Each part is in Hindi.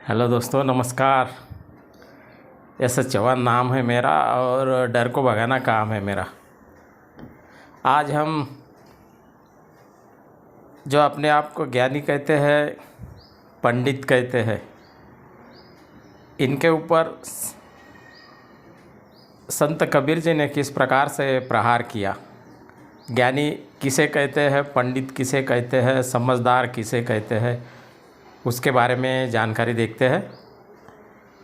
हेलो दोस्तों, नमस्कार। ऐसा चौहान नाम है मेरा और डर को भगाना काम है मेरा। आज हम जो अपने आप को ज्ञानी कहते हैं, पंडित कहते हैं, इनके ऊपर संत कबीर जी ने किस प्रकार से प्रहार किया। ज्ञानी किसे कहते हैं, पंडित किसे कहते हैं, समझदार किसे कहते हैं, उसके बारे में जानकारी देखते हैं।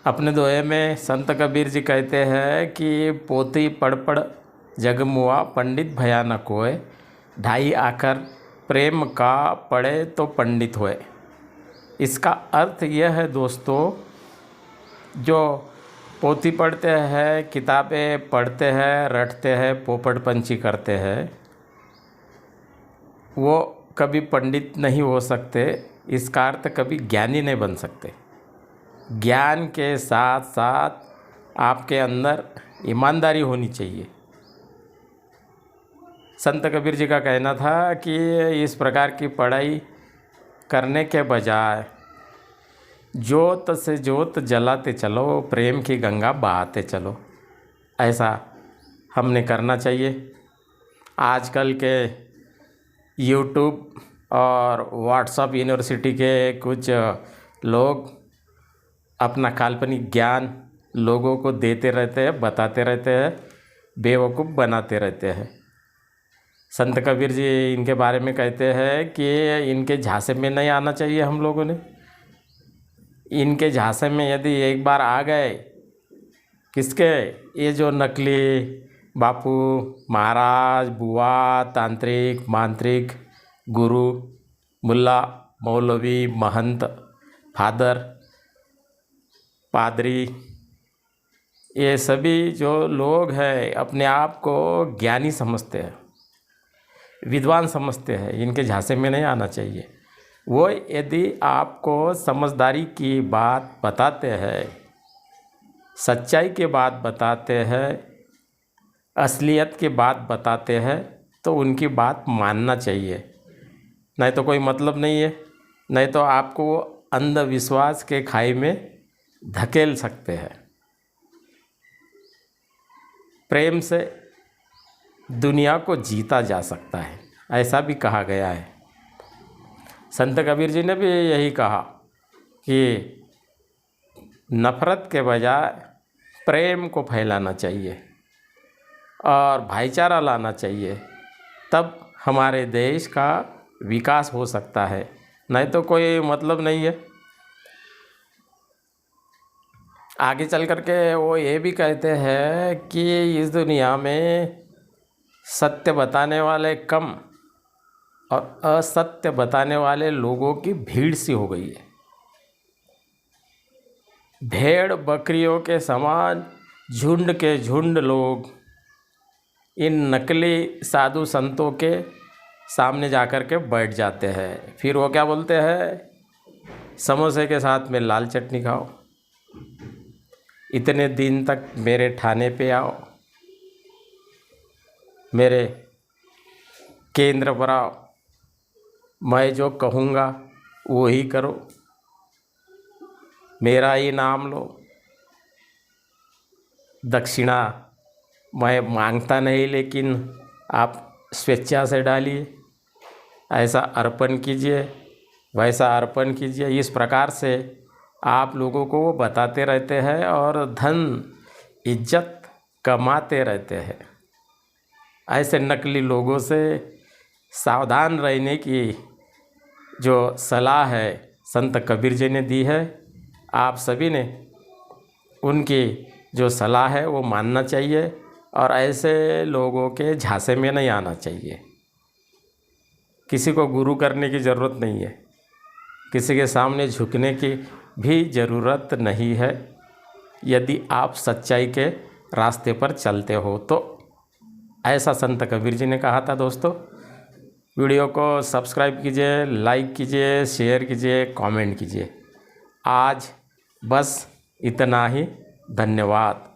अपने दोहे में संत कबीर जी कहते हैं कि पोथी पढ़ पढ़ जग मुआ, पंडित भया न कोय, ढाई आकर प्रेम का पढ़े तो पंडित होए। इसका अर्थ यह है दोस्तों, जो पोथी पढ़ते हैं, किताबें पढ़ते हैं, रटते हैं, पोपट पंची करते हैं, वो कभी पंडित नहीं हो सकते। इसका अर्थ कभी ज्ञानी नहीं बन सकते। ज्ञान के साथ साथ आपके अंदर ईमानदारी होनी चाहिए। संत कबीर जी का कहना था कि इस प्रकार की पढ़ाई करने के बजाय जोत से जोत जलाते चलो, प्रेम की गंगा बहाते चलो। ऐसा हमने करना चाहिए। आजकल के यूट्यूब और व्हाट्सएप यूनिवर्सिटी के कुछ लोग अपना काल्पनिक ज्ञान लोगों को देते रहते हैं, बताते रहते हैं, बेवकूफ़ बनाते रहते हैं। संत कबीर जी इनके बारे में कहते हैं कि इनके झांसे में नहीं आना चाहिए हम लोगों ने। इनके झांसे में यदि एक बार आ गए, किसके, ये जो नकली बापू, महाराज, बुआ, तांत्रिक, मांत्रिक, गुरु, मुल्ला, मौलवी, महंत, फादर, पादरी, ये सभी जो लोग हैं अपने आप को ज्ञानी समझते हैं, विद्वान समझते हैं, इनके झांसे में नहीं आना चाहिए। वो यदि आपको समझदारी की बात बताते हैं, सच्चाई की बात बताते हैं, असलियत की बात बताते हैं, तो उनकी बात मानना चाहिए। नहीं तो कोई मतलब नहीं है। नहीं तो आपको अंधविश्वास के खाई में धकेल सकते हैं। प्रेम से दुनिया को जीता जा सकता है, ऐसा भी कहा गया है। संत कबीर जी ने भी यही कहा कि नफ़रत के बजाय प्रेम को फैलाना चाहिए और भाईचारा लाना चाहिए, तब हमारे देश का विकास हो सकता है। नहीं तो कोई मतलब नहीं है। आगे चल कर के वो ये भी कहते हैं कि इस दुनिया में सत्य बताने वाले कम और असत्य बताने वाले लोगों की भीड़ सी हो गई है। भेड़ बकरियों के समान झुंड के झुंड लोग इन नकली साधु संतों के सामने जाकर के बैठ जाते हैं। फिर वो क्या बोलते हैं, समोसे के साथ में लाल चटनी खाओ, इतने दिन तक मेरे ठाणे पे आओ, मेरे केंद्र पर आओ, मैं जो कहूँगा वो ही करो, मेरा ही नाम लो, दक्षिणा मैं मांगता नहीं, लेकिन आप स्वेच्छा से डालिए, ऐसा अर्पण कीजिए, वैसा अर्पण कीजिए। इस प्रकार से आप लोगों को वो बताते रहते हैं और धन इज्जत कमाते रहते हैं। ऐसे नकली लोगों से सावधान रहने की जो सलाह है संत कबीर जी ने दी है। आप सभी ने उनकी जो सलाह है वो मानना चाहिए और ऐसे लोगों के झांसे में नहीं आना चाहिए। किसी को गुरु करने की ज़रूरत नहीं है, किसी के सामने झुकने की भी ज़रूरत नहीं है। यदि आप सच्चाई के रास्ते पर चलते हो तो, ऐसा संत कबीर जी ने कहा था। दोस्तों, वीडियो को सब्सक्राइब कीजिए, लाइक कीजिए, शेयर कीजिए, कमेंट कीजिए। आज बस इतना ही। धन्यवाद।